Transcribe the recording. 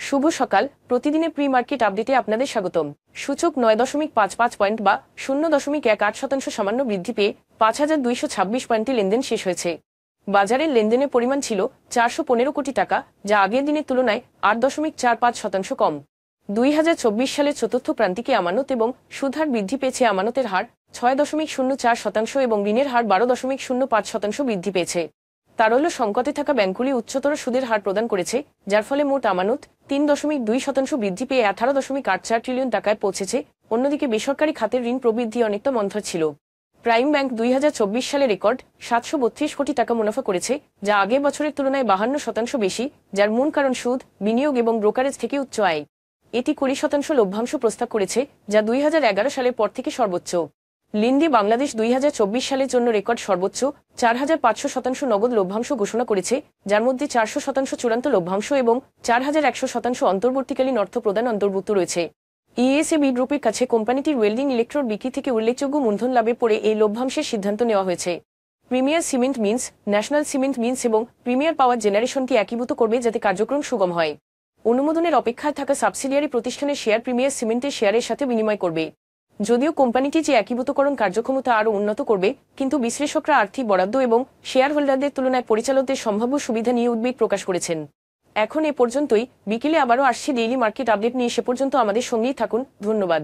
শুভ সকাল। প্রতিদিনের pre market আপডেটে আপনাদের স্বাগতম। সূচক 9.55 পয়েন্ট বা 0.18% সামান্য বৃদ্ধি পেয়ে 5,226 পয়েন্টে লেনদেন শেষ হয়েছে। বাজারের লেনদেনের পরিমাণ ছিল 415 কোটি টাকা, যা আগের দিনের তুলনায় 8.45% কম। 2024 সালের চতুর্থ প্রান্তিকে আমানত এবং সুদহার বৃদ্ধি পেয়েছে। আমানতের হার 6.04% এবং ঋণের হার 12.05% বৃদ্ধি পেয়েছে। তারল্য সংকটে থাকা ব্যাংকগুলি উচ্চতর সুদের হার প্রদান করেছে, যার ফলে মোট আমানত 3.2% বৃদ্ধি পেয়ে 18.84 ট্রিলিয়ন টাকায় পৌঁছেছে। অন্যদিকে বেসরকারি খাতের ঋণ প্রবৃদ্ধি অনেকটা মন্থর ছিল। প্রাইম ব্যাংক 2024 সালে রেকর্ড 732 কোটি টাকা মুনাফা করেছে, যা আগের বছরের তুলনায় 52% বেশি, যার মূল কারণ সুদ, বিনিয়োগ এবং ব্রোকারেজ থেকে উচ্চ আয়। এটি 20% লভ্যাংশ প্রস্তাব করেছে, যা 2011 সালের পর থেকে সর্বোচ্চ। লিন্ডি বাংলাদেশ 2024 সালের জন্য রেকর্ড সর্বোচ্চ 4,500% নগদ লভ্যাংশ ঘোষণা করেছে, যার মধ্যে 400% চূড়ান্ত লভ্যাংশ এবং 4,100% অন্তর্বর্তীকালীন অর্থ প্রদান অন্তর্ভুক্ত রয়েছে। ইএসএবি গ্রুপের কাছে কোম্পানিটির ওয়েল্ডিং ইলেকট্রোড বিক্রি থেকে উল্লেখযোগ্য মূলধন লাভের পরে এই লভ্যাংশের সিদ্ধান্ত নেওয়া হয়েছে। Premier Cement Mills, National Cement Mills এবং প্রিমিয়ার পাওয়ার জেনারেশনকে একীভূত করবে, যাতে কার্যক্রম সুগম হয়। অনুমোদনের অপেক্ষায় থাকা সাবসিডিয়ারি প্রতিষ্ঠানের শেয়ার প্রিমিয়ার সিমেন্টের শেয়ারের সাথে বিনিময় করবে। যদিও কোম্পানিটি যে একীভূতকরণ কার্যক্ষমতা আরও উন্নত করবে, কিন্তু বিশ্লেষকরা আর্থিক বরাদ্দ এবং শেয়ার হোল্ডারদের তুলনায় পরিচালকদের সম্ভাব্য সুবিধা নিয়ে উদ্বেগ প্রকাশ করেছেন। এখন এ পর্যন্তই। বিকেলে আবারও আসছে ডেইলি মার্কেট আপডেট নিয়ে। সে পর্যন্ত আমাদের সঙ্গেই থাকুন। ধন্যবাদ।